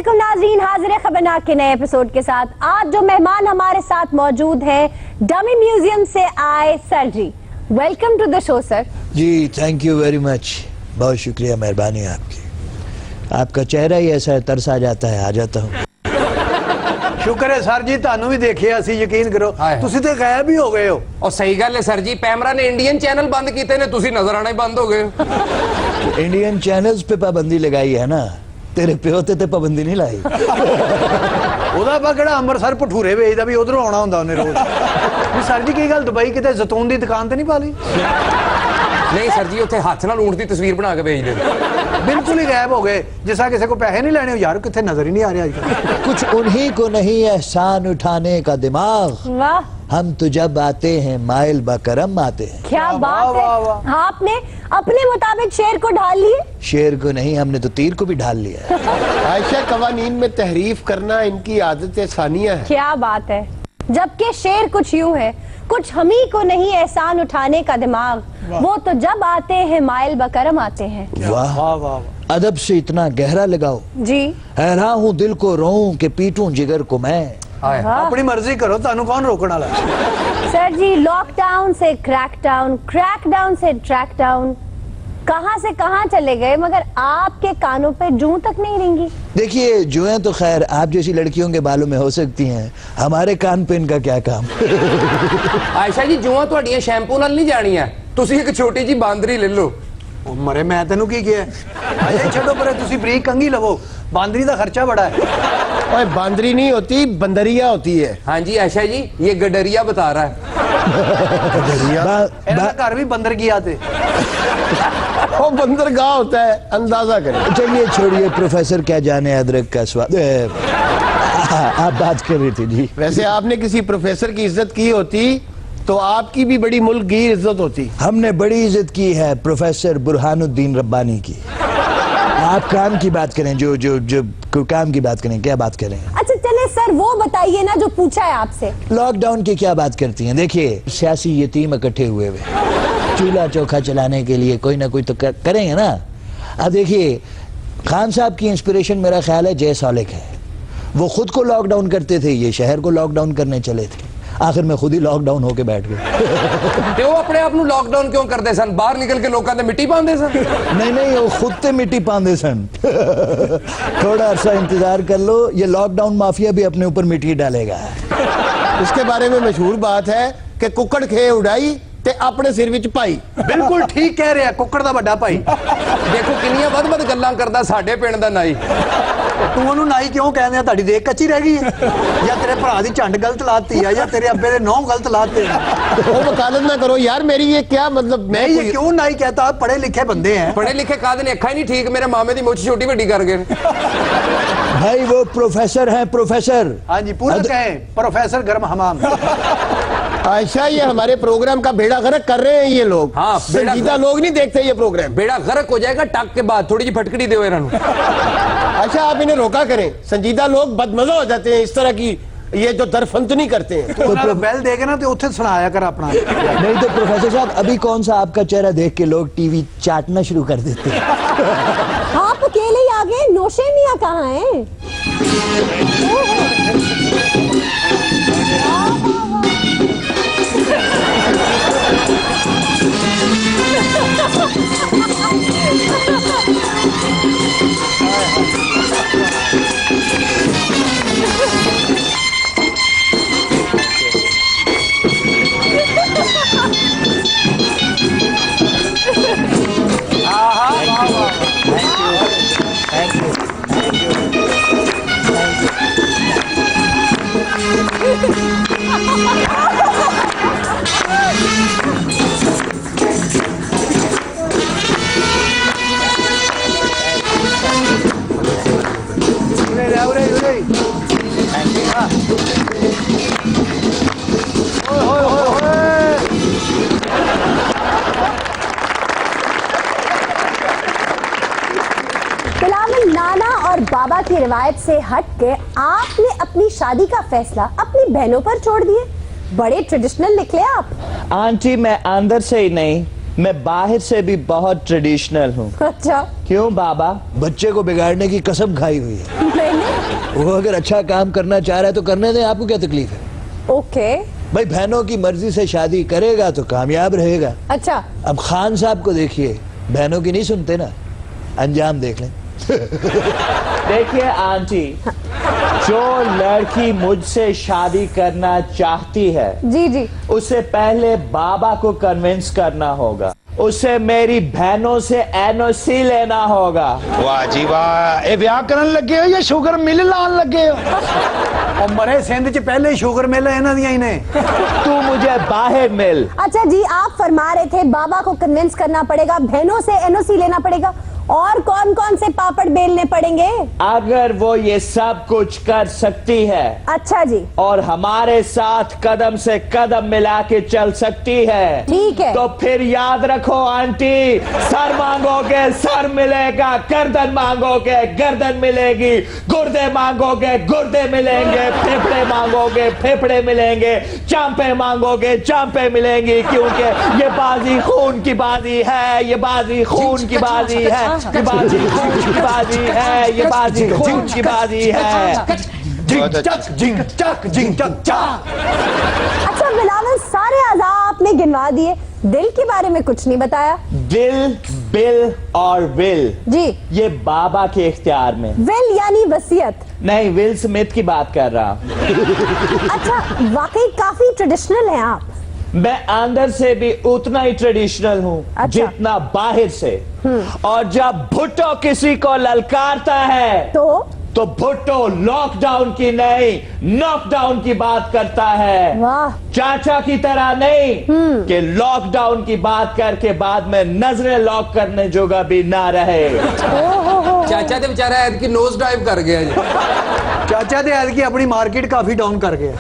वालेकुम नाज़रीन, हाजिर खबरनाक के नए एपिसोड के साथ। आज जो मेहमान हमारे साथ मौजूद हैं, डमी म्यूजियम से आए sir ji. Welcome to the show sir. जी थैंक यू वेरी मच, बहुत शुक्रिया, मेहरबानी आपकी। आपका चेहरा ही ऐसा है, तरस आ जाता है, आ जाता हूँ। शुक्र है सर जी, ਤੁਹਾਨੂੰ ਵੀ ਦੇਖਿਆ ਅਸੀਂ, ਯਕੀਨ ਕਰੋ ਤੁਸੀਂ ਤੇ ਗਾਇਬ ਹੀ ਹੋ ਗਏ ਹੋ। और सही गल है सर जी, पैमरा ने इंडियन चैनल बंद किए ने, तुसी नजर आना ही बंद हो गए। इंडियन चैनल्स पे पाबंदी लगाई है ना, तेरे प्यो ते पाबंदी नहीं लाई। ਉਹਦਾ ਆਪਾਂ ਕਿਹੜਾ ਅੰਮ੍ਰਿਤਸਰ ਭਟੂਰੇ ਵੇਚਦਾ ਵੀ ਉਧਰੋਂ ਆਉਣਾ ਹੁੰਦਾ ਉਹਨੇ ਰੋਜ਼। ਵੀ ਸਰ ਜੀ ਕੀ ਗੱਲ, ਦੁਬਈ ਕਿਤੇ ਜ਼ੈਤੂਨ ਦੀ ਦੁਕਾਨ ਤੇ ਨਹੀਂ ਪਾ ਲਈ? नहीं सर जी, उत्थे हाथ नाल ऊंट दी तस्वीर बना के भेज दे। बिल्कुल ही गायब हो गए, जैसा किसी को पैसे नहीं लेने। यार कितने नजर ही नहीं आ रहे आजकल। कुछ उन्हीं को नहीं एहसान उठाने का दिमाग, वाह, हम तो जब आते हैं माइल बकरम आते हैं। क्या वाह, बात वाह, है। वाह। आपने अपने मुताबिक शेर को ढाल लिए। शेर को नहीं, हमने तो तीर को भी ढाल लिया है। आयशा, कवानीन में तहरीफ करना इनकी आदत सानिया है। क्या बात है। जबकि शेर कुछ यूं है, कुछ हम ही को नहीं एहसान उठाने का दिमाग, वो तो जब आते हैं माइल बकरम आते हैं। वाह, वाह वाह, अदब से इतना गहरा लगाओ। जी हैरान हूँ दिल को रोऊं कि पीटूं जिगर को मैं। अपनी मर्जी करो, ਤੁਹਾਨੂੰ कौन रोकने वाला है? सर जी, लॉकडाउन से क्रैकडाउन, क्रैकडाउन से ट्रैकडाउन, कहां से कहां चले गए, मगर आपके कानों पे जूं तक नहीं रेंगी। देखिए जुएं तो खैर आप जैसी लड़कियों के बालों में हो सकती हैं, हमारे कान पे इनका क्या काम। आयशा जी, जुआं तुहाडियां शैंपू नाल नहीं जानियां, तुसी एक छोटी जी बांदरी ले लो। ਉਹ ਮਰੇ ਮੈਂ ਤੈਨੂੰ ਕੀ ਕਿਹਾ? ਅਜੇ ਛੱਡੋ ਪਰੇ, ਤੁਸੀਂ ਬਰੀਕ ਕੰਗੀ ਲਵੋ, ਬਾਂਦਰੀ ਦਾ ਖਰਚਾ ਬੜਾ है। ओए बांदरी नहीं होती, बंदरिया होती है। हाँ जी आयशा जी, ये गडरिया बता रहा है। ਇਹਨਾਂ ਦਾ ਘਰ ਵੀ ਬੰਦਰ ਗਿਆ ਤੇ। वो बंदरगाह होता है, अंदाजा करें। चलिए छोड़िए, प्रोफेसर क्या जाने अदरक का स्वाद। आप बात कर रही थी जी। वैसे आपने किसी प्रोफेसर की इज्जत की होती तो आपकी भी बड़ी मुल्क की इज्जत होती। हमने बड़ी इज्जत की है प्रोफेसर बुरहानुद्दीन रब्बानी की। आप काम की बात करें, जो जो जो काम की बात करें, क्या बात करें? अच्छा चले सर, वो बताइए ना जो पूछा है आपसे। लॉकडाउन की क्या बात करती हैं? देखिए सियासी यतीम इकट्ठे हुए चूल्हा चौखा चलाने के लिए कोई ना कोई तो करेंगे ना। अब देखिए खान साहब की इंस्पिरेशन मेरा ख्याल है जय सॉलिक है। वो खुद को लॉकडाउन करते थे, ये शहर को लॉकडाउन करने चले थे, आखिर में खुद ही लॉकडाउन होके बैठ गए। ते वो अपने आप नु लॉकडाउन क्यों करते सन? बाहर निकल के लोकां ते मिट्टी पांदे सन। नहीं वो खुद ते मिट्टी पांदे सन। थोड़ा अरसा इंतजार कर लो, ये लॉकडाउन माफिया भी अपने ऊपर मिट्टी डालेगा। इसके बारे में मशहूर बात है कि कुकड़ खे उड़ाई ते अपने सिर विच पाई। बिल्कुल ठीक कह रहे हैं, कुक्कड़ दा बड़ा भाई। देखो किन्नियां वध-वध गल्लां करदा साडे पिंड दा नाई। तू ਉਹਨੂੰ ਨਾਈ ਕਿਉਂ ਕਹਿੰਦੇ ਆ? ਤੁਹਾਡੀ ਦੇਖ ਕੱਚੀ ਰਹਿ ਗਈ ਹੈ, ਜਾਂ ਤੇਰੇ ਭਰਾ ਦੀ ਝੰਡ ਗਲਤ ਲਾਤੀ ਹੈ, ਜਾਂ ਤੇਰੇ ਅੱਬੇ ਦੇ ਨੌ ਗਲਤ ਲਾਤੇ हैं। वो वकालत ना करो यार मेरी, ये क्या मतलब? मैं ये क्यों नाई कहता? आप पढ़े लिखे बंदे हैं। पढ़े लिखे काद ने अखा ही नहीं ठीक, मेरे मामे दी मुछ छोटी बड़ी कर गए। भाई वो प्रोफेसर हैं, प्रोफेसर। हाँ जी, पूरा कहें प्रोफेसर गर्म हमाम। आयशा, ये हमारे प्रोग्राम का बेड़ा गर्क कर रहे हैं ये लोग। हाँ, संजीदा लोग नहीं देखते ये प्रोग्राम। बेड़ा गर्क हो जाएगा टक के बाद, थोड़ी जी फटकड़ी दो इन्हां नूं। अच्छा आप इन्हें रोका करें, संजीदा लोग बदमजा हो जाते हैं इस तरह की ये जो दरफंतनी करते हैं। तो बेल देके ना तो उठे सुनाया कर अपना। नहीं तो प्रोफेसर साहब अभी कौन सा आपका चेहरा देख के लोग टीवी चाटना शुरू कर देते हैं। आप अकेले ही आ गए, नौशे मियां कहाँ हैं? नाना और बाबा की रिवायत से हट के आपने अपनी शादी का फैसला अपनी बहनों पर छोड़ दिए। बड़े ट्रेडिशनल निकले आप। आंटी मैं अंदर से ही नहीं, मैं बाहर से भी बहुत ट्रेडिशनल हूँ। अच्छा क्यों बाबा? बच्चे को बिगाड़ने की कसम खाई हुई है। मैंने वो अगर अच्छा काम करना चाह रहा है तो करने दें, आपको क्या तकलीफ है? ओके भाई बहनों की मर्जी से शादी करेगा तो कामयाब रहेगा। अच्छा अब खान साहब को देखिए, बहनों की नहीं सुनते ना, अंजाम देख लें। देखिए आंटी, जो लड़की मुझसे शादी करना चाहती है जी जी उसे पहले बाबा को कन्विंस करना होगा, उसे मेरी बहनों से एनओसी लेना होगा। वाह जी वाह, ये ब्याह करन लगे हो या शुगर मिल लान लगे हो? और मरे सिंध च पहले ही शुगर मिल इन्हां दियां ही ने। तू मुझे बाहर मिल। अच्छा जी, आप फरमा रहे थे बाबा को कन्विंस करना पड़ेगा, बहनों से एनओसी लेना पड़ेगा, और कौन कौन से पापड़ बेलने पड़ेंगे? अगर वो ये सब कुछ कर सकती है अच्छा जी, और हमारे साथ कदम से कदम मिला के चल सकती है, ठीक है। तो फिर याद रखो आंटी, सर मांगोगे सर मिलेगा, गर्दन मांगोगे गर्दन मिलेगी, गुर्दे मांगोगे गुर्दे मिलेंगे, फेफड़े मांगोगे फेफड़े मिलेंगे, चांपे मांगोगे चांपे मिलेंगी, क्योंकि ये बाजी खून की बाजी है, ये बाजी खून की बाजी है, ये बाजी खून की बाजी है, ये बाजी खून की बाजी है। जिंग चक जिंग चक जिंग चक चक। अच्छा बिलावल, सारे अज़ा आपने गिनवा दिए, दिल के बारे में कुछ नहीं बताया। दिल, बिल और विल जी, ये बाबा के इख्तियार में। विल यानी वसीयत। नहीं, विल स्मिथ की बात कर रहा हूं। अच्छा, वाकई काफी ट्रेडिशनल हैं आप। मैं अंदर से भी उतना ही ट्रेडिशनल हूँ अच्छा। जितना बाहर से। और जब भुट्टो किसी को ललकारता है तो भुट्टो लॉकडाउन की नहीं नॉकडाउन की बात करता है। वाह, चाचा की तरह नहीं कि लॉकडाउन की बात करके बाद में नजरें लॉक करने जोगा भी ना रहे। चाचा ते बेचारा ऐद की नोज डाइव कर गया जी। चाचा दे ऐद की अपनी मार्केट काफी डाउन कर गया।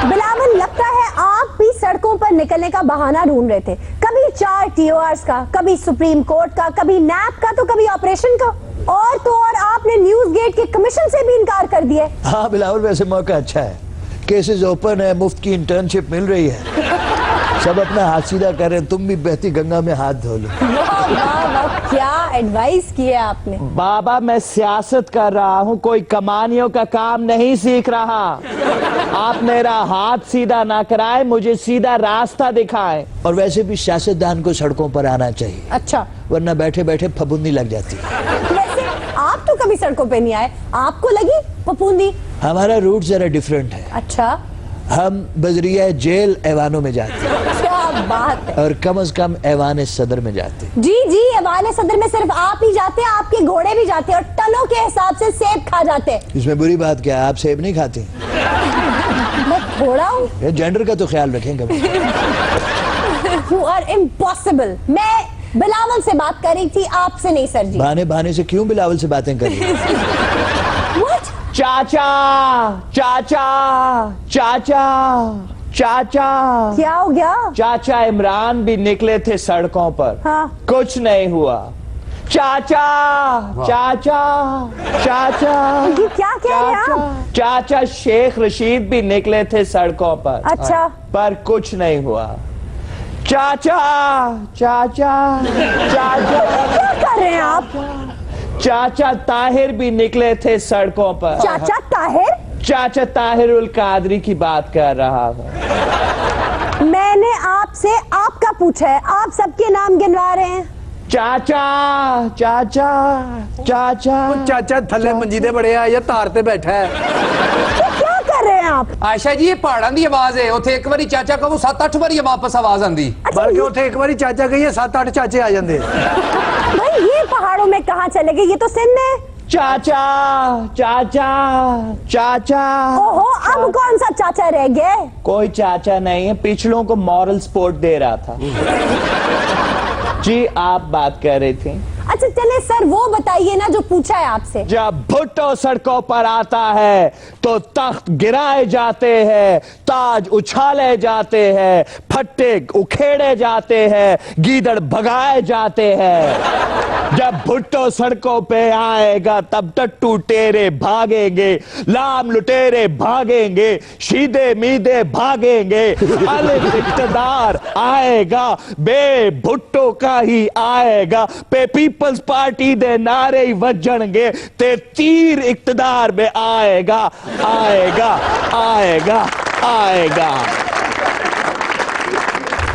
बिलावल, लगता है आप भी सड़कों पर निकलने का बहाना ढूंढ रहे थे, कभी 4 TORs का, कभी सुप्रीम कोर्ट का, कभी नैप का, तो कभी ऑपरेशन का, और तो और आपने न्यूज गेट के कमीशन से भी इनकार कर दिया। हाँ बिलावल, वैसे मौका अच्छा है, केसेस ओपन है, मुफ्त की इंटर्नशिप मिल रही है, सब अपना हाथ सीधा कर रहे हैं, तुम भी बहती गंगा में हाथ धो लो। वाह वाह वाह, क्या एडवाइस किया आपने। बाबा, मैं सियासत कर रहा हूँ, कोई कमानियों का काम नहीं सीख रहा। आप मेरा हाथ सीधा ना कराए, मुझे सीधा रास्ता दिखाएं। और वैसे भी सियासतदान को सड़कों पर आना चाहिए, अच्छा, वरना बैठे बैठे फबूंदी लग जाती है। वैसे आप तो कभी सड़कों पे नहीं आए, आपको लगी फफूंदी? हमारा रूट जरा डिफरेंट है, अच्छा, हम बजरिया जेल ऐवानों में जाते हैं, क्या बात है। और कम से कम ऐवान सदर में जाते हैं। जी जी, ऐवान सदर में सिर्फ आप ही जाते हैं, आपके घोड़े भी जाते हैं, और टनों के हिसाब से सेब खा जाते हैं। इसमें बुरी बात क्या है, आप सेब नहीं खाती? मैं घोड़ा हूँ? ये जेंडर का तो ख्याल रखें कभी। You are impossible। मैं बिलावल से बात कर रही थी, आपसे नहीं सर जी। बहाने बहाने से क्यों बिलावल से बातें कर रही हैं? What? चाचा चाचा चाचा चाचा क्या हो गया? चाचा इमरान भी निकले थे सड़कों पर, हाँ। कुछ नहीं हुआ। चाचा चाचा चाचा ये क्या कह रहे हैं आप? चाचा शेख रशीद भी निकले थे सड़कों पर, अच्छा, पर कुछ नहीं हुआ। चाचा चाचा चाचा क्या कर रहे हैं आप? चाचा ताहिर भी निकले थे सड़कों पर। चाचा ताहिर? चाचा ताहिरुल कादरी की बात कर रहा हूँ। मैंने आपसे आपका पूछा है, आप सबके नाम गिनवा रहे हैं। चाचा चाचा चाचा चाचा थल्ले मंजीदे बड़े आ या तार ते बैठा है। ये क्या कर रहे हैं आप? आयशा जी, ये पहाड़ां दी आवाज है, उथे एक बारी चाचा कहूं 7-8 बारी वापस आवाज आंदी। बल्कि उथे एक बारी चाचा कहिए 7-8 चाचे आ जाते। भाई ये पहाड़ों में कहाँ चले गए, ये तो सिंध है। चाचा चाचा चाचा ओहो, अब कौन सा चाचा रह गए? कोई चाचा नहीं है, पिछलों को मॉरल सपोर्ट दे रहा था। जी, आप बात कर रही थी। अच्छा चले सर, वो बताइए ना जो पूछा है आपसे। जब भुट्टो सड़कों पर आता है तो तख्त गिराए जाते हैं, ताज उछाले जाते हैं, फट्टे उखेड़े जाते हैं, गीदड़ भगाए जाते हैं। जब भुट्टो सड़कों पे आएगा तब टट्टू टेरे भागेंगे, लाम लुटेरे भागेंगे, शीदे मीदे भागेंगे। अलिफ इक़्तिदार आएगा बे भुट्टो का ही आएगा, पे पीपल्स पार्टी दे नारे ही वजणगे ते तीर इक़्तिदार में आएगा आएगा आएगा आएगा।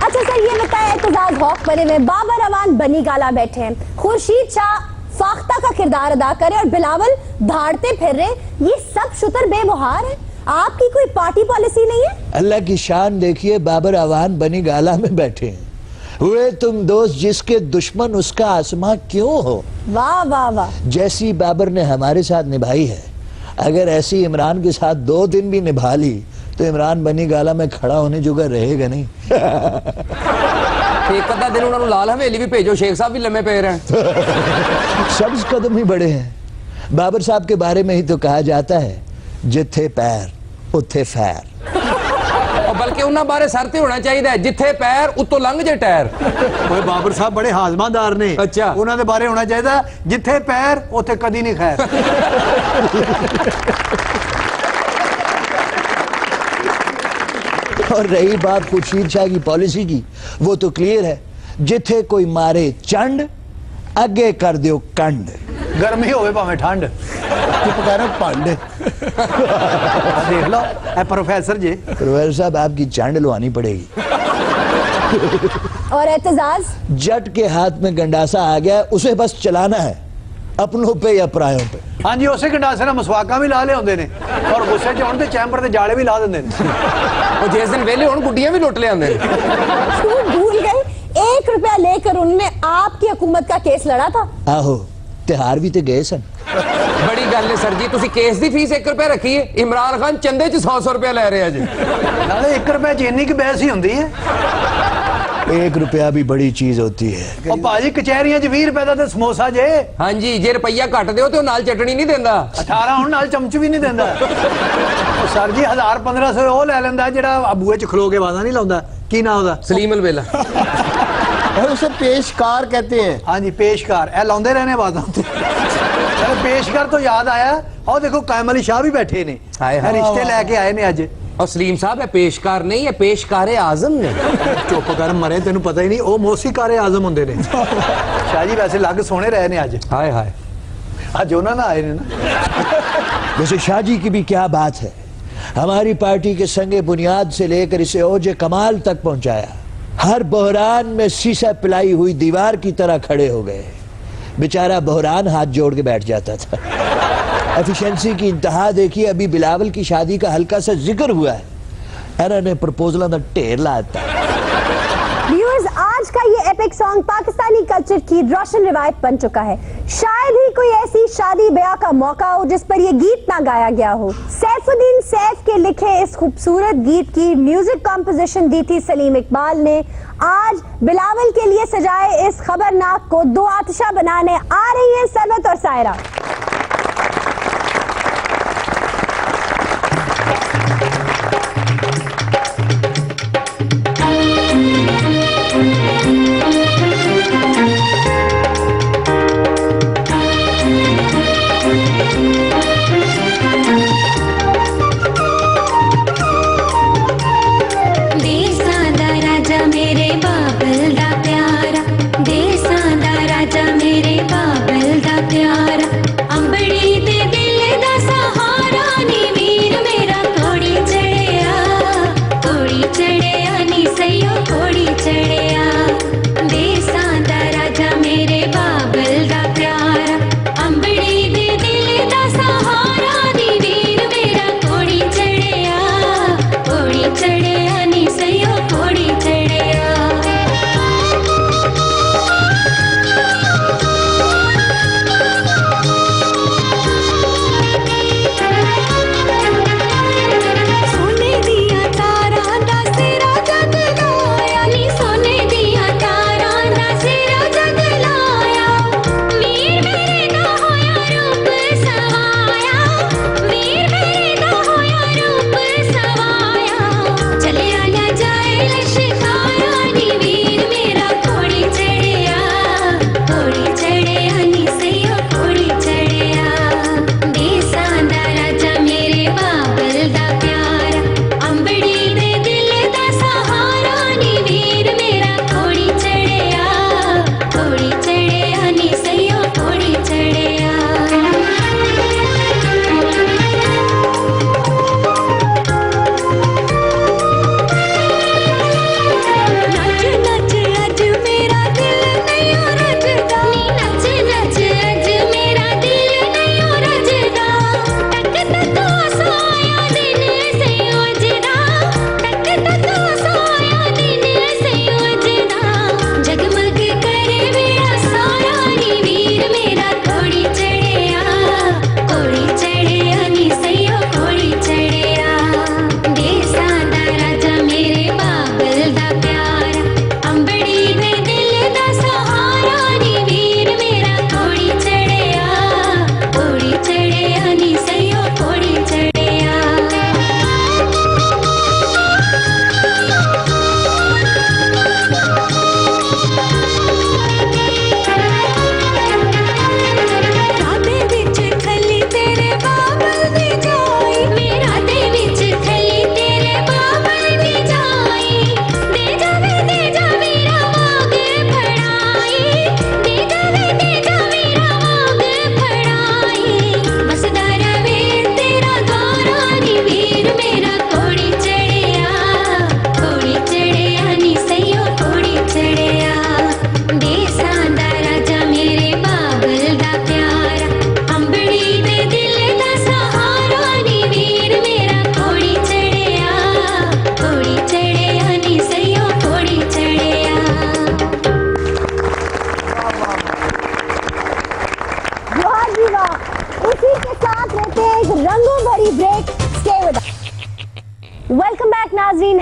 अच्छा सर ये बताएं, एतजाज हॉक बने हुए, बाबर अवान बनी गाला बैठे हैं, खुर्शीद शाह फाख्ता का किरदार अदा करे और बिलावल धाड़ते फिर रहे, ये सब शुतर बेबुहार है। आपकी कोई पार्टी पॉलिसी नहीं है? अल्लाह की शान देखिए, बाबर अवान बनी गाला में बैठे हैं। हुए तुम दोस्त जिसके दुश्मन उसका आसमां क्यों हो। वाह वाह वाह। जैसी बाबर ने हमारे साथ निभाई है, अगर ऐसी इमरान के साथ 2 दिन भी निभा ली तो इमरान बनी गाला में खड़ा होने जुगा रहेगा नहीं। एक अद्धा दिन उन्होंने लाल हवेली भी भेजो, शेख साहब भी लम्बे पे रहे हैं। सब्ज कदम ही बड़े हैं। बाबर साहब के बारे में ही तो कहा जाता है, जिथे पैर उथे फैर। और बल्कि उन्होंने बारे सर ते होना चाहिए, जिथे पैर उत्तों लंघ जे टैर। ओए बाबर साहब बड़े हाजमादार ने। अच्छा। ਉਹਨਾਂ ਦੇ ਬਾਰੇ ਹੋਣਾ ਚਾਹੀਦਾ, ਜਿੱਥੇ ਪੈਰ ਉੱਥੇ ਕਦੀ ਨਹੀਂ ਖੈਰ। और रही बात खुर्शीद शाह की पॉलिसी की, वो तो क्लियर है, जिथे कोई मारे चंड अगे कर दियो कंड। ਗਰਮੀ ਹੋਵੇ ਭਾਵੇਂ ਠੰਡ। चुप कर पंड। देख लो ए प्रोफेसर जी। प्रोफेसर साहब आपकी चंड लुआनी पड़ेगी। और एतजाज? जट के हाथ में गंडासा आ गया, उसे बस चलाना है, अपनों पे या परायों पे। हाँ जी, उसे गंडासे ਨਾਲ ਮਸਵਾਕਾਂ ਵੀ ਲਾ ਲਿਆਉਂਦੇ ਨੇ ਔਰ ਗੁੱਸੇ 'ਚ ਹੋਣ ਤੇ ਚੈਂਬਰ ਦੇ ਜਾਲੇ ਵੀ ਲਾ ਦਿੰਦੇ ਨੇ। और जिस दिन वेले होण गुड्डियां भी लुट ले आंदे ने। क्यों भूल गए, 1 रुपया लेकर उन्होंने आपकी हुकूमत का केस लड़ा था। आहो तिहार भी तो गए सन। बड़ी गल है सर जी, तुसी केस दी फीस 1 रुपया रखी है, इमरान खान चंदे च 100 रुपया ले रहे हैं जी। ਨਾਲੇ 1 ਰੁਪਏ 'ਚ ਇੰਨੀ ਕੁ ਬਹਿਸ ਹੀ ਹੁੰਦੀ ਹੈ। 1 रुपया भी बड़ी चीज होती है। ਉਹ ਭਾਜੀ ਕਚਹਿਰੀਆਂ 'ਚ 20 ਰੁਪਏ ਦਾ ਤੇ ਸਮੋਸਾ ਜੇ। हाँ जी, जे रुपया घट दियो तो नाल चटनी नहीं देंदा। 18 ਹੁਣ ਨਾਲ ਚਮਚ ਵੀ ਨਹੀਂ ਦਿੰਦਾ। ਉਹ ਸਰ ਜੀ 1000-1500 ਉਹ ਲੈ ਲੈਂਦਾ ਜਿਹੜਾ ਬੂਹੇ 'ਚ ਖਲੋ ਕੇ ਵਾਦਾ ਨਹੀਂ ਲਾਉਂਦਾ। ਕੀ ਨਾਂ ਉਹਦਾ? सलीम अलवेला। और उसे पेशकार कहते हैं। हाँ जी, पेशकार। ए लाਉਂਦੇ रहने वादा। चलो पेशकार तो याद आया, और देखो कायम अली शाह भी बैठे ने, हाय हाय। रिश्ते लेके आए ने अज। और सलीम साहब है पेशकार नहीं है, पेशकार आजम ने। चुप कर मरे, तेन पता ही नहीं, वो मौसीकार आजम होंगे ने। शाह जी वैसे लग सोने रहे ने अज। हाय हाय। अज उन्होंने आए ने ना। वैसे शाह जी की भी क्या बात है, हमारी पार्टी के संगे बुनियाद से लेकर इसे ओजे कमाल तक पहुंचाया। हर बहरान में शीशा पिलाई हुई दीवार की तरह खड़े हो गए। बेचारा बहरान हाथ जोड़ के बैठ जाता था। एफिशिएंसी की इंतहा देखिए, अभी बिलावल की शादी का हल्का सा जिक्र हुआ है, इन्होंने प्रपोजलों का ढेर लाता। व्यूअर्स, आज का ये एपिक सॉन्ग पाकिस्तानी कल्चर की रोशन रिवायत बन चुका है। शायद ही कोई ऐसी शादी ब्याह का मौका हो जिस पर ये गीत ना गाया गया हो। सैफुद्दीन सैफ के लिखे इस खूबसूरत गीत की म्यूजिक कॉम्पोजिशन दी थी सलीम इकबाल ने। आज बिलावल के लिए सजाए इस खबरनाक को 2 आतिशा बनाने आ रही है सरवत और सायरा। मेरे बाबल दा प्यारा, देसां दा राजा मेरे बाबल दा प्यारा।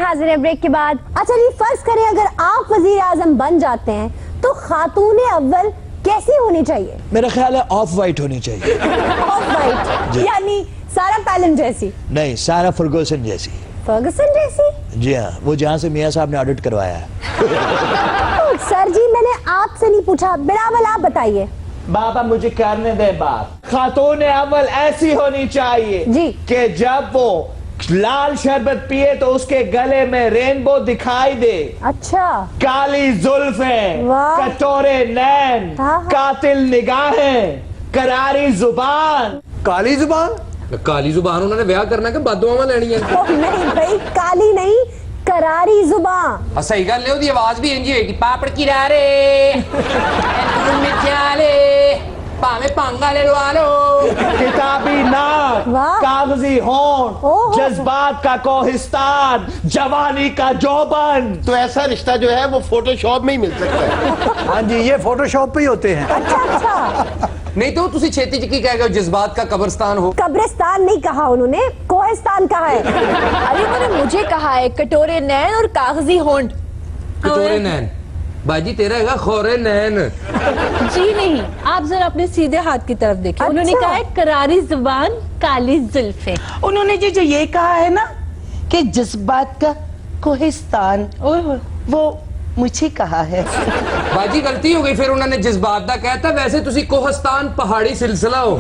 हाजिर है ब्रेक के बाद। अच्छा जी, फर्ज करें अगर आप वजीर आजम बन जाते हैं तो खातून अव्वल कैसी होनी चाहिए? मेरा ख्याल है ऑफ वाइट होनी चाहिए। ऑफ वाइट जी। यानी सारा पैलन जैसी? नहीं, सारा फर्गूसन जैसी। फर्गसन जैसी? जी हाँ, वो जहाँ से मियाँ साहब ने ऑडिट करवाया है। तो सर जी मैंने आपसे नहीं पूछा, बिलावल आप बताइए। बाबा मुझे करने दे बात। खातून अव्वल ऐसी होनी चाहिए जी। कि जब वो लाल शरबत पिए तो उसके गले में रेनबो दिखाई दे। अच्छा, काली जुल्फें, वाह। कटोरे नैन, हाँ। कातिल निगाहें, करारी जुबान। काली जुबान? काली जुबान उन्होंने ब्याह करना कि बददुआवां लेनियां? ओ नहीं भाई, काली नहीं, करारी जुबान। आ सही गल है, ओदी आवाज भी इंजी होएगी, पापड़ किरारे लून मिर्चाले भावें पांगा ले लवा लो। किताबी नाक, वाह। कागजी होंठ, ओहो। जज्बात का कोहिस्तान, जवानी का जोबन। तो ऐसा रिश्ता जो है वो फोटोशॉप में ही मिल सकता है। हाँ जी, ये फोटोशॉप पे ही होते हैं। अच्छा अच्छा, नहीं तो तुसी छेती च की कह गए हो जज्बात का कब्रिस्तान हो? कब्रिस्तान नहीं कहा उन्होंने, कोहिस्तान कहा है। अरे उन्होंने मुझे कहा है कटोरे नैन और कागजी होंठ। कटोरे नैन बाजी तेरा हैगा खोरे नैन। जी नहीं, आप जरा अपने सीधे हाथ की तरफ देखिए। उन्होंने अच्छा। कहा है करारी जुबान काली जुल्फे। उन्होंने जो ये कहा है ना कि जज्बात का कोहिस्तान, वो मुझे कहा है। बाजी गलती हो गई, फिर उन्होंने जज्बात दा कहता, वैसे तुसी कोहस्तान पहाड़ी सिलसिला हो।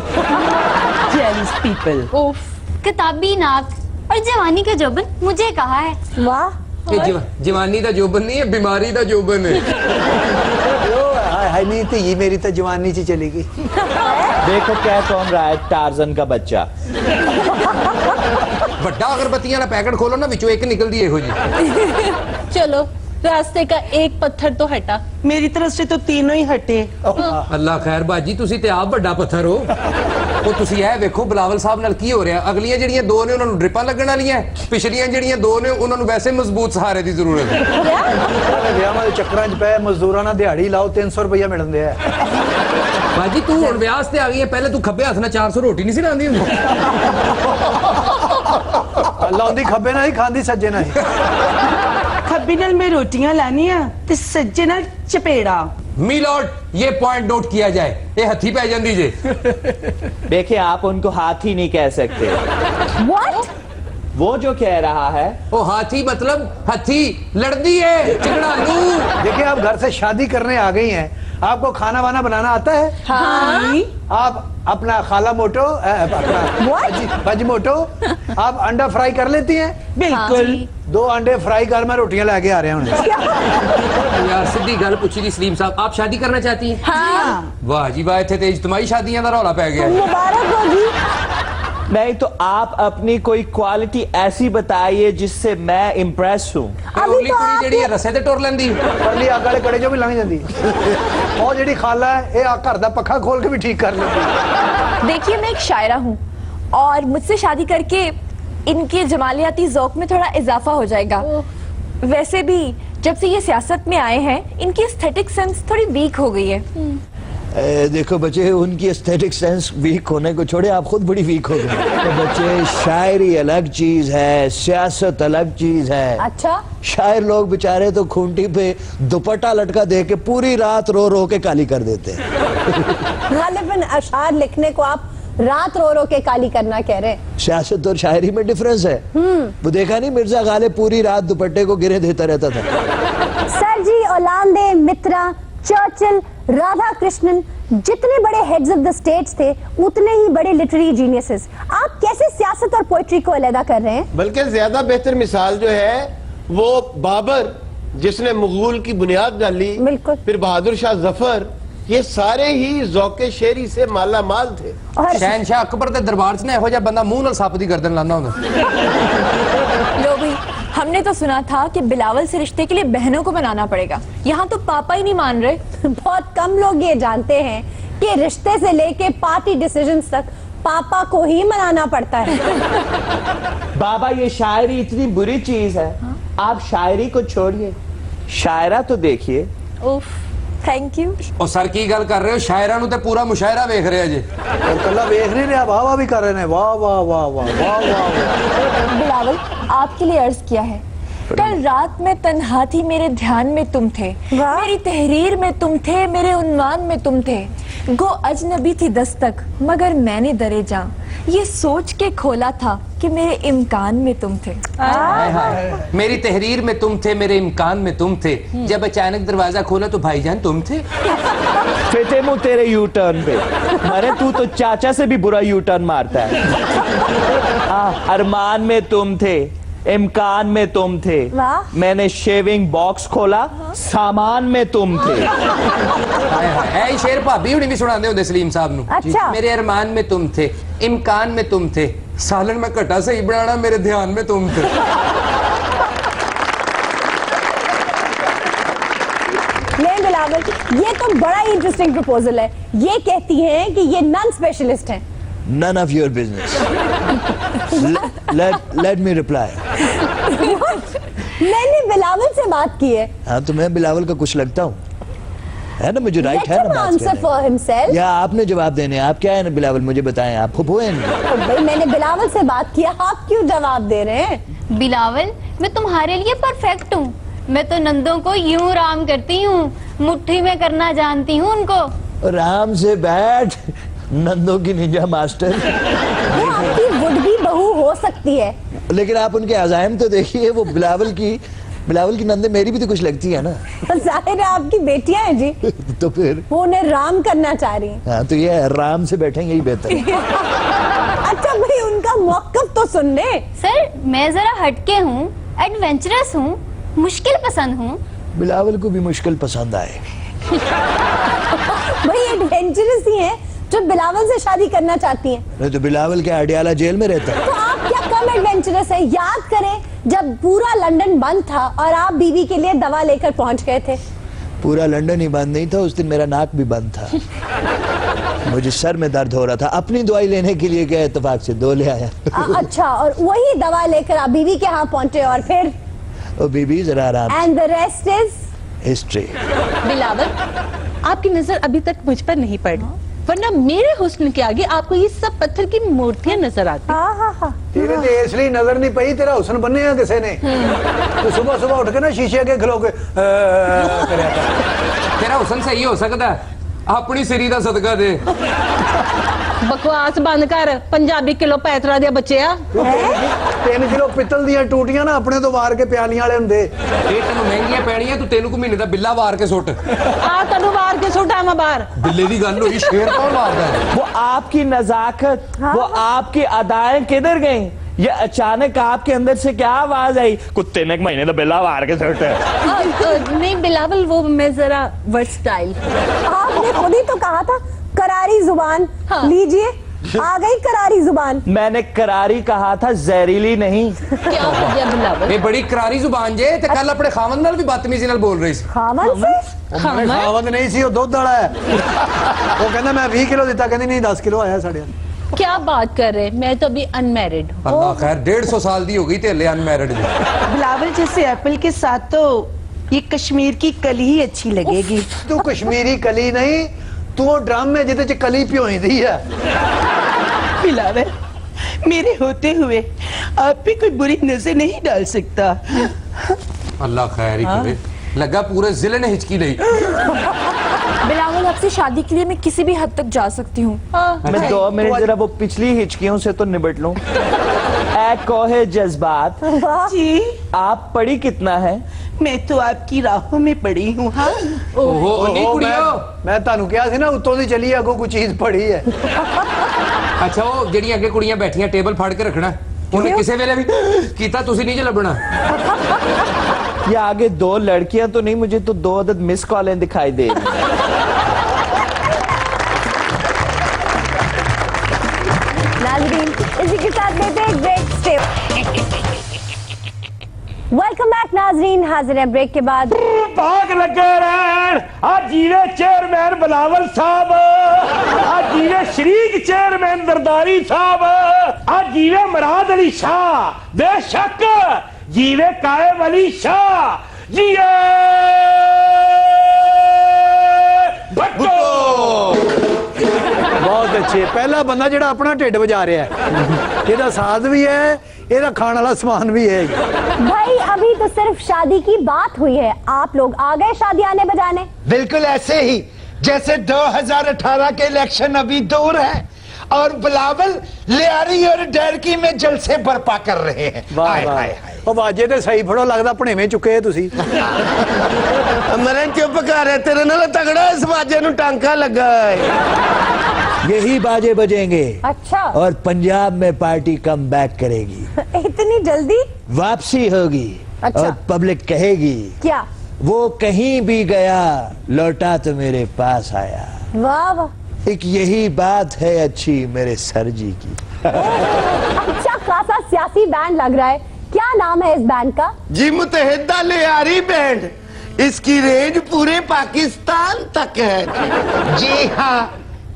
Jealous people. उफ, किताबी नाक और जवानी का जोबन मुझे कहा है। वाह, ये जवानी दा जोबन नहीं है, बीमारी दा जोबन है। हाय नहीं तो ये मेरी तो जवानी ची चलेगी। देखो क्या कौन रहा है, टार्जन का बच्चा। बड़ा अगरबत्तियां ना पैकेट खोलो ना, विचों एक निकल दी हो जी। चलो रास्ते का एक पत्थर तो हटा। मेरी तरफ से तो तीनों ही हटे। अल्लाह खैर बाजी, तुसी ते आप बड़ा पत्थर हो। ਉਹ ਤੁਸੀਂ ਇਹ ਵੇਖੋ ਬਲਾਵਲ ਸਾਹਿਬ ਨਾਲ ਕੀ ਹੋ ਰਿਹਾ, ਅਗਲੀਆਂ ਜਿਹੜੀਆਂ ਦੋ ਨੇ ਉਹਨਾਂ ਨੂੰ ਡ੍ਰਿਪਾਂ ਲੱਗਣ ਵਾਲੀਆਂ, ਪਿਛਲੀਆਂ ਜਿਹੜੀਆਂ ਦੋ ਨੇ ਉਹਨਾਂ ਨੂੰ ਵੈਸੇ ਮਜ਼ਬੂਤ ਸਹਾਰੇ ਦੀ ਜ਼ਰੂਰਤ ਹੈ। ਵਿਆਹਾਂ ਦੇ ਚੱਕਰਾਂ 'ਚ ਪਏ ਮਜ਼ਦੂਰਾਂ ਨਾਲ ਦਿਹਾੜੀ ਲਾਓ 300 ਰੁਪਇਆ ਮਿਲਦੇ ਆ। ਬਾਜੀ ਤੂੰ ਹੁਣ ਵਿਆਹ ਤੇ ਆ ਗਈ ਹੈ, ਪਹਿਲੇ ਤੂੰ ਖੱਬੇ ਹੱਥ ਨਾਲ 400 ਰੋਟੀ ਨਹੀਂ ਸੀ ਲਾਉਂਦੀ ਹੁੰਦੀ? ਲਾਉਂਦੀ ਖੱਬੇ ਨਾਲ ਹੀ ਖਾਂਦੀ ਸੱਜੇ ਨਾਲ ਹੀ। खब्बी नाल मैं रोटियां लानी है ते सज्जे नाल चपेड़ा। मिलॉर्ड, ये पॉइंट नोट किया जाए, ये हथी पै जांदी जे। देखिए आप उनको हाथी नहीं कह सकते। व्हाट? वो जो कह रहा है ओ हाथी मतलब हथी लड़दी है, चिकनालू। देखिए आप घर से शादी करने आ गई हैं, आपको खाना वाना बनाना आता है? हाँ। आप अपना खाला मोटो अपना भज मोटो आप अंडा फ्राई कर लेती हैं? बिल्कुल। 2 अंडे फ्राई कर, मैं रोटियां लेके आ रहा हूं। यार सीधी गल पूछी दी सलीम साहब, आप शादी करना चाहती हैं? हाँ। वाह जी वाह, इत्थे ते इज्तमाई शादियां दा रौला पै गया। मुबारक हो जी। नहीं तो आप अपनी कोई क्वालिटी ऐसी बताइए जिससे मैं इम्प्रेस हूँ। अभी उरली तो कुड़ी आपने- जेड़ी है रस्से ते टुर लेंदी। परली अग वाले कड़े जो भी लंघ जाती ਉਹ ਜਿਹੜੀ ਖਾਲਾ है, ये घर दा पक्खा खोल के भी ठीक कर लेती। देखिए मैं एक शायरा हूँ और मुझसे शादी करके इनके जमालियाती ज़ौक़ में थोड़ा इजाफा हो जाएगा। वैसे भी जब से ये सियासत में आए हैं इनकी एस्थेटिक सेंस थोड़ी वीक हो गई है। देखो बच्चे, उनकी एस्थेटिक सेंस वीक होने को छोड़े, आप खुद बड़ी वीक हो गए। तो बच्चे, शायरी अलग चीज है, सियासत अलग चीज है। अच्छा, शायर लोग बेचारे तो खूंटी पे दुपट्टा लटका दे के पूरी रात रो रो के काली कर देते हैं। गालिबन अशार लिखने को आप रात रो रो के काली करना कह रहे हैं। सियासत और शायरी में डिफरेंस है। वो देखा नहीं, मिर्जा गालिब पूरी रात दुपट्टे को गिरे देता रहता था। सर जी, ओलांदे, मित्रा, चर्चिल, राधा कृष्णन, जितने बड़े हेड्स ऑफ द स्टेट्स थे उतने ही बड़े लिटरेरी जीनियसेस। आप कैसे सियासत और पोएट्री को अलग कर रहे हैं? बल्कि ज्यादा बेहतर मिसाल जो है वो बाबर, जिसने मुगल की बुनियाद डाली। बिल्कुल। फिर बहादुर शाह जफर, ये सारे ही ज़ौक़े शेरी से माला माल थे। और शहनशाह अकबर दे दरबार च ना ਇਹੋ ਜਿਹਾ ਬੰਦਾ ਮੂੰਹ ਨਾਲ ਸੱਪ ਦੀ ਗਰਦਨ ਲਾਉਂਦਾ ਹੁੰਦਾ। लो भाई, हमने तो सुना था कि बिलावल से रिश्ते के लिए बहनों को बनाना पड़ेगा। यहाँ तो पापा ही नहीं मान रहे। बहुत कम लोग ये जानते हैं कि रिश्ते से लेके पार्टी डिसीजंस तक पापा को ही मनाना पड़ता है। बाबा ये शायरी इतनी बुरी चीज है। आप शायरी को छोड़िए, शायरा तो देखिए। उफ, थैंक यू। ਉਹ ਸਰ ਕੀ ਗੱਲ ਕਰ ਰਹੇ ਹੋ, ਸ਼ਾਇਰਾਂ ਨੂੰ ਤੇ ਪੂਰਾ ਮੁਸ਼ਾਇਰਾ ਵੇਖ ਰਿਹਾ ਜੇ। और कल्ला देख नहीं रहा, वाह वाह भी कर रहे हैं, वाह वाह वाह वाह वाह वाह। बिलावल, आपके लिए अर्ज किया है कल रात में तन्हा थी, मेरे ध्यान में तुम थे, वाह। मेरी तहरीर में तुम थे, मेरे उन्वान में तुम थे। गो अजनबी थी दस्तक मगर मैंने दरे जां ये सोच के खोला था कि मेरे इम्कान में तुम थे। हाय हाय। मेरी तहरीर में तुम थे, मेरे इम्कान में तुम थे, जब अचानक दरवाजा खोला तो भाईजान तुम थे। फिटे मुंह तेरे यू टर्न पे। अरे तू तो चाचा से भी बुरा यू टर्न मारता है। अरमान में तुम थे, इम्कान में तुम थे, वाह। मैंने शेविंग बॉक्स खोला, सामान में तुम थे। हाय हाय। ऐ शेर भाभी हुणी भी सुनाते होंगे सलीम साहब नु। अच्छा। मेरे अरमान में तुम थे, इम्कान में तुम थे, सालन में घटा सही बनाना, मेरे ध्यान में तुम थे। नहीं बिलावल, ये तो बड़ा ही इंटरेस्टिंग प्रपोजल है। ये कहती हैं कि ये नन स्पेशलिस्ट हैं। None of your business. Let me reply. मैंने बिलावल से बात की है। हाँ तो मैं बिलावल का कुछ लगता हूँ, है ना? मुझे राइट Let है ना him बात answer करने for himself. या आपने जवाब देने हैं? आप क्या है ना बिलावल, मुझे बताएं, आप फुफू हैं इनके? तो भाई मैंने बिलावल से बात किया, आप क्यों जवाब दे रहे हैं? बिलावल, मैं तुम्हारे लिए परफेक्ट हूँ। मैं तो नंदों को यूं राम करती हूँ, मुट्ठी में करना जानती हूँ उनको। आराम से बैठ, नंदों की निंजा मास्टर। वो आपकी वुड भी बहू हो सकती है। लेकिन आप उनके अजायम तो देखिए, वो बिलावल की नंदे मेरी भी तो कुछ लगती है ना। जाहिर है आपकी बेटियां हैं जी, तो फिर वो उन्हें राम करना चाह रही हैं। हाँ तो ये आराम से बैठेंगे ही बेहतर है। अच्छा भाई उनका मौकफ तो सुन ले। सर, मैं जरा हटके हूँ, एडवेंचरस हूँ, मुश्किल पसंद हूँ। बिलावल को भी मुश्किल पसंद आए। भाई एडवेंचरस ही हैं जो बिलावल से शादी करना चाहती हैं। नहीं तो बिलावल क्या अडियाला जेल में रहता है? तो आप क्या कम एडवेंचरस है? याद करें जब पूरा लंदन बंद था और आप बीवी के लिए दवा लेकर पहुंच गए थे। पूरा लंदन ही बंद नहीं था, उस दिन मेरा नाक भी बंद था। मुझे सर में दर्द हो रहा था, अपनी दवाई लेने के लिए गया, इत्तेफाक से 2 ले आया। अच्छा, और वही दवा लेकर आप बीवी के यहाँ पहुंचे और फिर? ओ बीबी जरा आराम। And the rest is history. Bilawal, आपकी नजर अभी तक मुझ पर नहीं पड़ी, वरना मेरे हुस्न के आगे आपको ये सब पत्थर की मूर्तियां नजर आती। हाँ हाँ हाँ। तेरे ते इसलिए नजर नहीं पई, तेरा हुस्न बने है किसी ने। तो सुबह सुबह उठ के ना शीशे के खलो के करया कर। तेरा हुसन सही हो सकता है, अपनी सिरी दा सदका दे। बकवास बंद कर, पंजाबी किलो पैतरा दे बच्चे आ। 3 किलो पित्तल ਦੀਆਂ ਟੂਟੀਆਂ ਨਾ ਆਪਣੇ ਤੋਂ ਵਾਰ ਕੇ ਪਿਆਲੀਆਂ ਵਾਲੇ ਹੁੰਦੇ। ਇਹ ਤੈਨੂੰ ਮਹਿੰਗੀਆਂ ਪੈਣੀਆਂ, ਤੂੰ 3 ਮਹੀਨੇ ਦਾ ਬਿੱਲਾ ਵਾਰ ਕੇ ਸੁੱਟ। आ तनु वार के सुटा मैं बाहर। ਬਿੱਲੇ ਦੀ ਗੱਲ ਹੋਈ, ਸ਼ੇਰ ਕੌਣ ਮਾਰਦਾ ਹੈ? वो आपकी नजाकत, वो आपकी अदाएं किधर गई? ये अचानक आपके अंदर से क्या आवाज आई? कुत्ते ने 1 महीने तो बिल्ला मार के सुट। नहीं बिलावल, वो मैं जरा वर्सटाइल। आपने खुद ही तो कहा था करारी जुबान। हाँ। लीजिए आ गई करारी जुबान। मैंने करारी कहा था, जहरीली नहीं। क्या हो गया बिलावल? ਇਹ ਬੜੀ ਕਰਾਰੀ ਜ਼ੁਬਾਨ ਜੇ ਤੇ ਕੱਲ ਆਪਣੇ ਖਾਵੰਦ ਨਾਲ ਵੀ ਬਦਤਮੀਜ਼ੀ ਨਾਲ ਬੋਲ ਰਹੀ ਸੀ। खामन से? ਮੇਰੇ ਖਾਵੰਦ ਨਹੀਂ ਸੀ, ਉਹ ਦੁੱਧ ਵਾਲਾ ਹੈ। ਉਹ ਕਹਿੰਦਾ ਮੈਂ 20 ਕਿਲੋ ਦਿੱਤਾ, ਕਹਿੰਦੀ ਨਹੀਂ 10 ਕਿਲੋ ਆਇਆ ਸਾਡੇ। क्या बात कर रहे हैं? मैं तो अभी अनमैरिड हूँ। ਅੱਲਾ ਖੈਰ 150 ਸਾਲ ਦੀ ਹੋ ਗਈ ਤੇ ਹਲੇ ਅਨਮੈਰਿਡ ਜੀ। बिलावल, जैसे एप्पल के साथ तो ये कश्मीर की कली ही अच्छी लगेगी। ਤੂੰ ਕਸ਼ਮੀਰੀ ਕਲੀ ਨਹੀਂ, ਤੂੰ ਉਹ ਡਰਮ ਹੈ ਜਿਹਦੇ ਚ ਕਲੀ ਭਿਓਈਦੀ ਹੈ। बिलावल, मेरे होते हुए आप पे कोई बुरी नजर नहीं डाल सकता। ਅੱਲਾ ਖੈਰ ਹੀ ਕਰੇ। ਲੱਗਾ ਪੂਰੇ ਜ਼ਿਲ੍ਹੇ ਨੇ ਹਿਚਕੀ ਲਈ। बिलावल, आपसे शादी के लिए मैं किसी भी हद तक जा सकती हूँ। मैं 2 मिनट जरा वो पिछली हिचकियों से तो निबट लूं। ऐ कोहे जज्बात, जी, आप पढ़ी कितना है? मैं तो आपकी राहों में पड़ी हूँ। हाँ, ਓਹੋ ਨਹੀਂ ਕੁੜੀਓ। ਮੈਂ ਤੁਹਾਨੂੰ ਕਿਹਾ ਸੀ ਨਾ ਉੱਤੋਂ ਦੀ ਚੱਲੀ ਅੱਗੋਂ ਕੋਈ ਚੀਜ਼ ਪੜੀ ਹੈ। ਅੱਛਾ ਉਹ ਜਿਹੜੀਆਂ ਅੱਗੇ ਕੁੜੀਆਂ ਬੈਠੀਆਂ ਟੇਬਲ ਫੜ ਕੇ ਰੱਖਣਾ, ਉਹਨੇ ਕਿਸੇ ਵੇਲੇ ਵੀ ਕੀਤਾ ਤੁਸੀਂ ਨਹੀਂ ਜੇ ਲੱਭਣਾ। ये आगे 2 लड़कियां तो नहीं, मुझे तो 2 अदद मिस कॉलें दिखाई दे रही हैं। नाज़रीन, इसी के साथ देते हैं ब्रेक। स्टे वेलकम बैक नाज़रीन, हाजिर हैं ब्रेक के बाद। भाग लगे रहन आज जीवे चेयरमैन बिलावल साहब, आज जीवे शरीक चेयरमैन दरदारी साहब, आज जीवे मुराद अली शाह, बेशक जीवे कायम अली शाह, जिए भट्टो। बहुत अच्छे बाजे पहला बंदा ਜਿਹੜਾ ਆਪਣਾ ਢਿੱਡ ਵਜਾ ਰਿਹਾ ਹੈ ਇਹਦਾ ਸਾਜ਼ भी है ਇਹਦਾ ਖਾਣ ਵਾਲਾ सामान भी है भाई अभी तो सिर्फ शादी की बात हुई है, आप लोग आ गए शादी आने बजाने। बिल्कुल ऐसे ही जैसे 2018 के इलेक्शन अभी दूर है और बिलावल लियारी और डरकी में जलसे बर्पा कर रहे हैं। वाह हाय, वाह हाय, हाय। ਉਹ ਬਾਜੇ ਤੇ ਸਹੀ ਫੜੋ ਲੱਗਦਾ ਭਣੇਵੇਂ ਚੁੱਕੇ ਤੁਸੀਂ मरे चुप कर तेरे नाल तगड़ा इस बाजे नु टांका लगा है। यही बाजे बजेंगे अच्छा और पंजाब में पार्टी कम बैक करेगी, इतनी जल्दी? वापसी होगी। अच्छा। और पब्लिक कहेगी क्या? वो कहीं भी गया लौटा तो मेरे पास आया। वाह वाह, एक यही बात है अच्छी मेरे सर जी की। अच्छा खासा सियासी बैंड लग रहा है, क्या नाम है इस बैंड का? जी मुतहिदा लियारी बैंड, इसकी रेंज पूरे पाकिस्तान तक है। जी हाँ,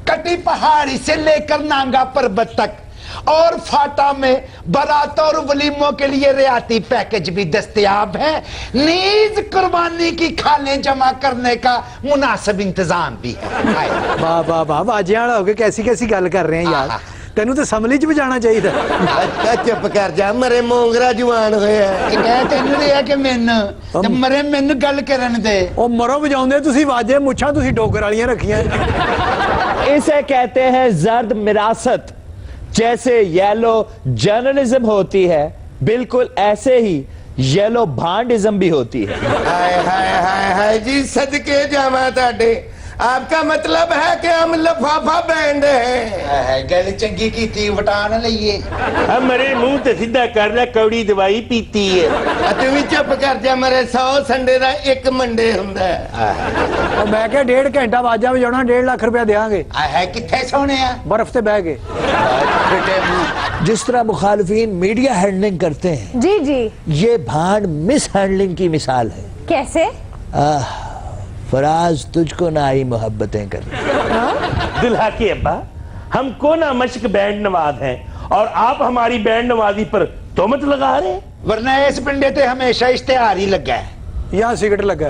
कटी पहाड़ी से लेकर नांगा पर्वत तक और फाटा में बारात और वलीमों के लिए रियाती पैकेज भी दस्तयाब है। नीज कुर्बानी की खाने जमा करने का मुनासिब इंतजाम भी है। हाय। ਵਾਹ ਵਾਹ ਵਾਹ ਬਾਜਿਆਂ ਵਾਲਾ ਹੋ ਕੇ ਕੈਸੀ ਕੈਸੀ ਗੱਲ ਕਰ ਰਹੇ ਆ ਯਾਰ ਤੈਨੂੰ ਤਾਂ ਸਮਲੀ ਚ ਵਜਾਣਾ ਚਾਹੀਦਾ अच्छा चुप कर जा मरे मोंगरा जवान होया ਕਹਿ ਤੈਨੂੰ ਰਿਹਾ ਕਿ ਮੈਨੂੰ ਤੇ ਮਰੇ ਮੈਨੂੰ ਗੱਲ ਕਰਨ ਦੇ। ਉਹ ਮਰੋ ਵਜਾਉਂਦੇ ਤੁਸੀਂ ਵਾਜੇ ਮੁੱਛਾਂ ਤੁਸੀਂ ਡੋਗਰ ਵਾਲੀਆਂ ਰੱਖੀਆਂ इसे कहते हैं जर्द विरासत। जैसे येलो जर्नलिज्म होती है बिल्कुल ऐसे ही येलो भांडिज्म भी होती है। हाय हाय हाय हाय जी सदके जावा ताडे, आपका मतलब है कि हम लफाफा बैंड है। गल चंगी की थी वटान लइए। मरे मुंह ते सीधा कर ले कौड़ी दवाई पीती है। तू भी चुप कर जा मरे 100 संडे दा एक मंडे हुंदा है। ਉਹ ਮੈਂ ਕਿਹਾ 1.5 ਘੰਟਾ ਵਾਜਾ ਵਜਾਉਣਾ 1.5 ਲੱਖ रुपया देंगे है किथे सोने बर्फ ते बह के जिस तरह मुखालफीन मीडिया हैंडलिंग करते हैं, जी जी, ये भांड मिस हैंडलिंग की मिसाल है। कैसे? फराज तुझको ना आई मोहब्बतें कर। दुल्हा के अब्बा, हम को ना मश्क बैंड नवाज हैं और आप हमारी बैंड नवाजी पर तोहमत लगा रहे हैं। वरना इस पिंडे ते हमेशा इश्तेहार ही लगा है। यहाँ सिगरेट लगा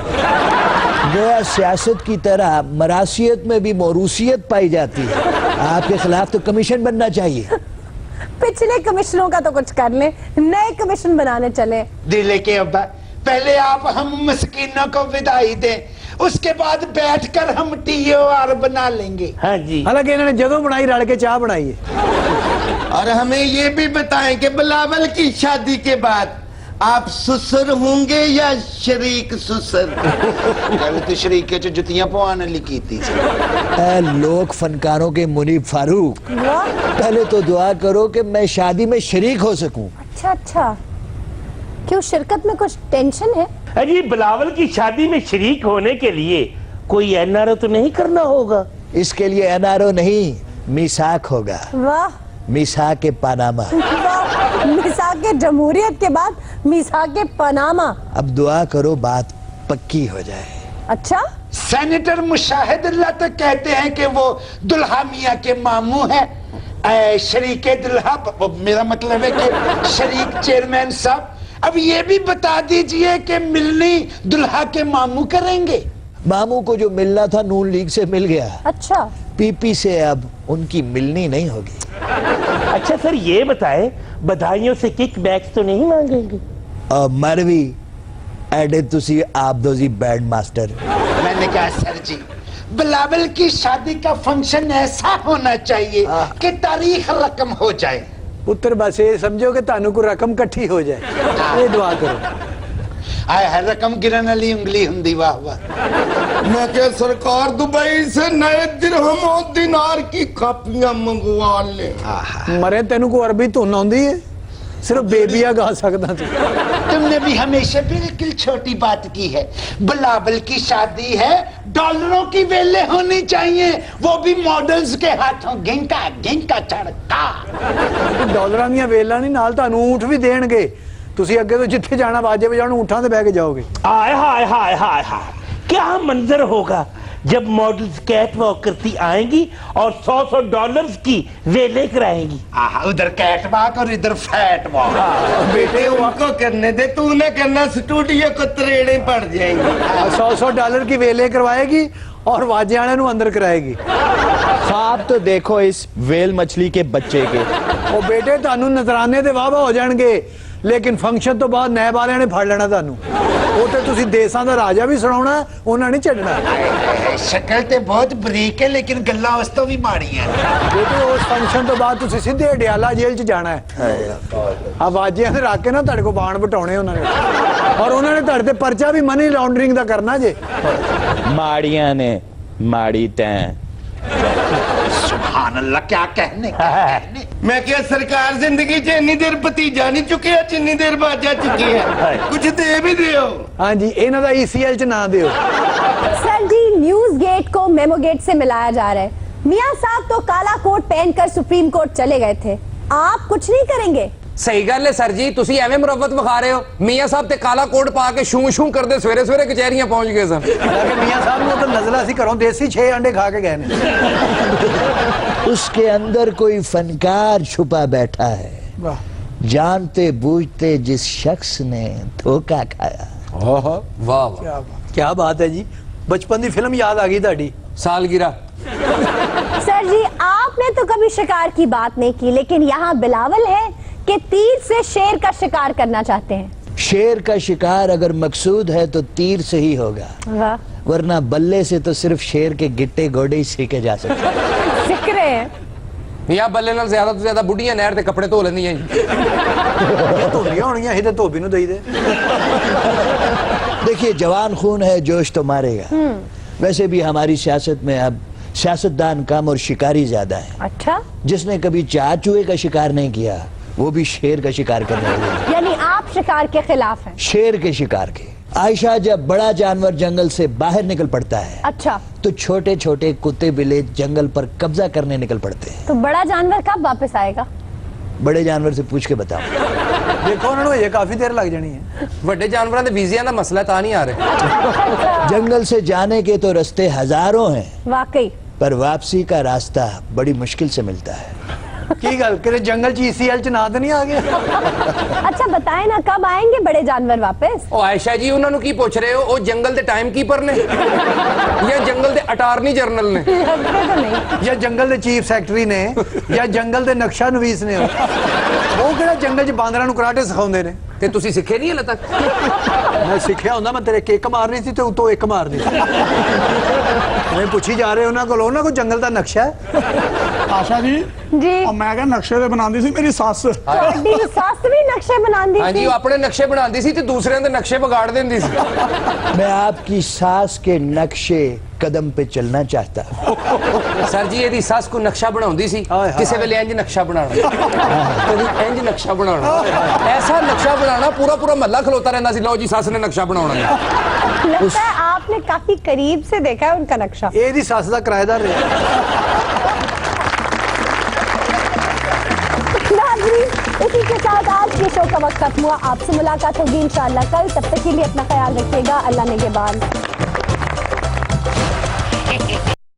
गया सियासत की तरह मरासियत में भी मौरूसियत पाई जाती है। आपके खिलाफ तो कमीशन बनना चाहिए। पिछले कमिश्नरों का तो कुछ कर ले, नए कमीशन बनाने चले। दिले के अब्बा, पहले आप हम मस्कीनों को विदाई दें, उसके बाद बैठकर हम TOR बना लेंगे। हाँ जी। हालांकि इन्होंने जदों बनाई रल के चाह बनाई है। और हमें ये भी बताएं कि बिलावल की शादी के बाद आप ससुर होंगे या शरीक ससुर? गल तो शरीके च जुतियां पवाने लिखी थी। ऐ लोक फनकारों के मुनीब फारूक, वाह, पहले तो दुआ करो कि मैं शादी में शरीक हो सकूं। अच्छा अच्छा, क्यों शिरकत में कुछ टेंशन है? अजी बिलावल की शादी में शरीक होने के लिए कोई NRO तो नहीं करना होगा? इसके लिए NRO नहीं, मिसाक होगा। वाह मिसाक के पनामा। वाह, मिसाक के जमहूरियत के बाद मिसाक के पनामा। अब दुआ करो बात पक्की हो जाए। अच्छा, सेनेटर मुशाहिद अल्लाह तो कहते हैं कि वो दुल्हा मियाँ के मामू है। शरीके दुल्हा, मेरा मतलब है कि शरीक चेयरमैन साहब, अब ये भी बता दीजिए कि मिलनी दुल्हा के मामू करेंगे। मामू को जो मिलना था नून लीग से मिल गया, अच्छा, PP से अब उनकी मिलनी नहीं होगी। अच्छा सर ये बताएं, बधाइयों से किक बैक्स तो नहीं मांगेंगे? और मरवी एडे तुसी आप दो जी बैंड मास्टर। मैंने कहा सर जी, बिलावल की शादी का फंक्शन ऐसा होना चाहिए कि तारीख रकम हो जाए। पुत्र बस ये समझो कि तानू को रकम इकट्ठी हो जाए, ये दुआ करो। आय है रकम गिरन वाली उंगली हुंदी। वाह वाह। मैं क्या सरकार दुबई से नए दिरहम और दिनार की कापियां मंगवा ले। मरे तेनू को अरबी धुन आउंदी है, सिर्फ बेबिया गा सकदा तू। तुमने भी हमेशा बिल्कुल छोटी बात की है। बिलावल की शादी है, डॉलरों की वेले होनी चाहिए, वो भी मॉडल्स के हाथों। गिंका गिंका चढ़का। डॉलरां ਦੀਆਂ ਵੇਲਾਂ ਨਹੀਂ ਨਾਲ ਤੁਹਾਨੂੰ ਊਂਠ ਵੀ ਦੇਣਗੇ। ਤੁਸੀਂ ਅੱਗੇ ਤੋਂ जिथे जाना बाजे बजाउण ऊंठां ते बैठ के जाओगे। आय हाय हाय हाय हाय, क्या मंजर होगा जब मॉडल्स कैट वॉक करती आएंगी और $100 की वेले कराएंगी। उधर कैट वॉक और इधर फैट वॉक। बेटे उनको करने दे, तू न करना, स्टूडियो को त्रेड़े पड़ जाएंगे। $100 की वेले करवाएगी और वाजे वाले ਨੂੰ ਅੰਦਰ कराएगी। ख्वाब तो देखो इस वेल मछली के बच्चे के। ਉਹ ਬੇਟੇ ਤੁਹਾਨੂੰ ਨਜ਼ਰਾਨੇ ਦੇ ਵਾਵਾ ਹੋ ਜਾਣਗੇ ਲੇਕਿਨ ਫੰਕਸ਼ਨ ਤੋਂ ਬਾਅਦ ਨੈਬ ਵਾਲਿਆਂ ਨੇ ਫੜ ਲੈਣਾ ਤੁਹਾਨੂੰ ਉਹ ਤੇ ਤੁਸੀਂ ਦੇਸਾਂ ਦਾ ਰਾਜਾ ਵੀ ਸੁਣਾਉਣਾ ਉਹਨਾਂ ਨੇ ਛੱਡਣਾ ਸ਼ਕਲ ਤੇ ਬਹੁਤ ਬਰੀਕ ਹੈ ਲੇਕਿਨ ਗੱਲਾਂ ਉਸ ਤੋਂ ਵੀ ਮਾੜੀਆਂ ਬੇਟੇ ਉਸ ਫੰਕਸ਼ਨ ਤੋਂ ਬਾਅਦ ਤੁਸੀਂ ਸਿੱਧੇ ਅਡਿਆਲਾ ਜੇਲ੍ਹ 'ਚ ਜਾਣਾ ਹੈ ਆਵਾਜ਼ਿਆਂ ਤੇ ਰੱਖ ਕੇ ਨਾ ਤੁਹਾਡੇ ਕੋਲ ਬਾਣ ਬਟਾਉਣੇ ਉਹਨਾਂ ਨੇ ਔਰ ਉਹਨਾਂ ਨੇ ਤੁਹਾਡੇ ਤੇ ਪਰਚਾ ਵੀ ਮਨੀ ਲਾਉਂਡਰਿੰਗ ਦਾ ਕਰਨਾ ਜੇ माड़िया ने माड़ी तैं। ਸੁਭਾਨ ਅੱਲਾ ਕੀ ਕਹਿਨੇ ਮੈਂ ਕਿਹਾ ਸਰਕਾਰ ਜ਼ਿੰਦਗੀ 'ਚ ਇੰਨੀ ਦੇਰ ਭਤੀਜਾ ਨਹੀਂ ਚੁੱਕਿਆ ਜਿੰਨੀ ਦੇਰ ਬਾਜਾ ਚੁੱਕੀ ਹੈ ਕੁਝ ਦੇ ਵੀ ਦਿਓ ਹਾਂਜੀ ਇਹਨਾਂ ਦਾ ECL 'ਚ ਨਾ ਦਿਓ सर जी न्यूज गेट को मेमो गेट से मिलाया जा रहा है। मियां साहब तो काला कोट पहनकर सुप्रीम कोर्ट चले गए थे, आप कुछ नहीं करेंगे? ਸਹੀ ਗੱਲ ਹੈ ਸਰ ਜੀ, ਤੁਸੀਂ ਐਵੇਂ ਮੁਰੱਵਤ ਵਿਖਾ ਰਹੇ ਹੋ। ਮੀਆਂ ਸਾਹਿਬ ਤੇ ਕਾਲਾ ਕੋਟ ਪਾ ਕੇ ਸ਼ੂ ਸ਼ੂ ਕਰਦੇ ਸਵੇਰੇ ਸਵੇਰੇ ਕਚਹਿਰੀਆਂ ਪਹੁੰਚ ਗਏ ਸਨ। ਹਾਲਾਂਕਿ ਮੀਆਂ ਸਾਹਿਬ ਨੂੰ ਤਾਂ ਨਜ਼ਲਾ ਸੀ ਘਰੋਂ ਦੇਸੀ 6 ਅੰਡੇ ਖਾ ਕੇ ਗਏ ਨੇ उसके अंदर कोई फनकार छुपा बैठा है, जानते बूझते जिस शख्स ने धोखा खाया। ਵਾਹ ਵਾਹ, क्या बात है जी, बचपन की फिल्म याद आ गई ਤੁਹਾਡੀ ਸਾਲगिरह। सर जी आपने तो कभी शिकार की बात नहीं की, लेकिन यहाँ बिलावल है कि तीर से शेर का शिकार करना चाहते हैं। शेर का शिकार अगर मकसूद है तो तीर से ही होगा, वाह, वरना बल्ले से तो सिर्फ शेर के गिट्टे गोडे ही सीखे जा सकते हैं। सिक रहे हैं। ਮੀਆਂ ਬੱਲੇ ਨਾਲ ਜ਼ਿਆਦਾ ਤੋਂ ਜ਼ਿਆਦਾ ਬੁੱਢੀਆਂ ਨਹਿਰ ਤੇ ਕੱਪੜੇ ਧੋ ਲੈਂਦੀਆਂ ਜੀ। ਧੋਲੀਆਂ ਹੋਣੀਆਂ ਇਹ ਤੇ ਧੋਬੀ ਨੂੰ ਦੇਈ ਦੇ देखिए जवान खून है, जोश तो मारेगा। वैसे भी हमारी सियासत में अब सियासतदान कम और शिकारी ज्यादा है। अच्छा, जिसने कभी चार चूहे का शिकार नहीं किया वो भी शेर का शिकार करने लगे। यानी आप शिकार के खिलाफ हैं? शेर के शिकार के। आयशा, जब बड़ा जानवर जंगल से बाहर निकल पड़ता है अच्छा, तो छोटे छोटे कुत्ते बिल्ली जंगल पर कब्जा करने निकल पड़ते हैं। तो बड़ा जानवर कब वापस आएगा? बड़े जानवर से पूछ के बताओ। ਦੇਖੋ ਉਹਨਾਂ ਨੂੰ ਇਹ ਕਾਫੀ ਦੇਰ ਲੱਗ ਜਾਣੀ ਹੈ ਵੱਡੇ ਜਾਨਵਰਾਂ ਦੇ ਵੀਜ਼ਿਆਂ ਦਾ ਮਸਲਾ ਤਾਂ ਨਹੀਂ ਆ ਰਿਹਾ। जंगल से जाने के तो रास्ते हजारों हैं, वाकई पर वापसी का रास्ता बड़ी मुश्किल से मिलता है। ਕੀ ਗੱਲ ਕਿਤੇ ਜੰਗਲ 'ਚ ECL 'ਚ ਨਾ ਤਾਂ ਨਹੀਂ ਆ ਗਿਆ अच्छा बताएं ना, कब आएंगे बड़े जानवर वापस? ਉਹ ਆਇਸ਼ਾ ਜੀ ਉਹਨਾਂ ਨੂੰ ਕੀ ਪੁੱਛ ਰਹੇ ਹੋ? ਉਹ ਜੰਗਲ ਦੇ ਟਾਈਮ ਕੀਪਰ ਨੇ ਜਾਂ ਜੰਗਲ ਦੇ ਅਟਾਰਨੀ ਜਨਰਲ ਨੇ लगते तो नहीं। ਜਾਂ ਜੰਗਲ ਦੇ ਚੀਫ ਸੈਕਟਰੀ ਨੇ ਜਾਂ ਜੰਗਲ ਦੇ ਨਕਸ਼ਾ ਨਵੀਸ ਨੇ ਉਹ ਕਿਹੜਾ ਜੰਗਲ 'ਚ ਬਾਂਦਰਾਂ ਨੂੰ ਕਰਾਟੇ ਸਿਖਾਉਂਦੇ ਨੇ ਤੇ ਤੁਸੀਂ ਸਿੱਖੇ ਨਹੀਂ ਹਲੇ ਤੱਕ? ਮੈਂ ਸਿੱਖਿਆ ਹੁੰਦਾ ਮੈਂ ਤੇਰੇ ਕਿੱਕ ਮਾਰਨੀ ਸੀ ਤੇ ਉਤੋਂ ਇੱਕ ਮਾਰਨੀ ਸੀ ਮੈਂ ਪੁੱਛੀ ਜਾ ਰਹੇ ਉਹਨਾਂ ਕੋਲ ਜੰਗਲ ਦਾ ਨਕਸ਼ਾ ਹੈ ਆਸ਼ਾ ਜੀ जी ਮੈਂ ਕਿਹਾ ਨਕਸ਼ੇ ਤੇ ਬਣਾਉਂਦੀ ਸੀ ਮੇਰੀ ਸੱਸ ਤੁਹਾਡੀ ਸੱਸ ਵੀ ਨਕਸ਼ੇ ਬਣਾਉਂਦੀ ਹਾਂਜੀ, ਸੀ? ਉਹ ਆਪਣੇ ਨਕਸ਼ੇ ਬਣਾਉਂਦੀ ਸੀ ਤੇ ਦੂਸਰਿਆਂ ਦੇ ਨਕਸ਼ੇ ਵਿਗਾੜ ਦਿੰਦੀ ਸੀ। मैं आपकी सास के नक्शे कदम पे चलना चाहता हूँ। ਸਰ ਜੀ ਇਹਦੀ ਸੱਸ ਕੋ ਨਕਸ਼ਾ ਬਣਾਉਂਦੀ ਸੀ, ਹਾਏ ਹਾਏ। ਕਿਸੇ ਵੇਲੇ ਇੰਜ ਨਕਸ਼ਾ ਬਣਾਉਣਾ, ਕਦੀ ਇੰਜ ਨਕਸ਼ਾ ਬਣਾਉਣਾ, ਐਸਾ ਨਕਸ਼ਾ ਬਣਾਉਣਾ ਪੂਰਾ ਪੂਰਾ ਮਹੱਲਾ ਖਲੋਤਾ ਰਹਿੰਦਾ ਸੀ। ਲਓ ਜੀ ਸੱਸ ਨੇ ਨਕਸ਼ਾ ਬਣਾਉਣਾ ਹੈ। लगता है आपने काफी करीब से देखा है उनका नक्शा। ਇਹਦੀ ਸੱਸ ਦਾ ਕਿਰਾਏਦਾਰ ਰਿਹਾ नाज़रीन, इसी के साथ आज के शो का वक्त खत्म हुआ। आपसे मुलाकात होगी इंशाअल्लाह कल। तब तक के लिए अपना ख्याल रखिएगा। अल्लाह निगहबान।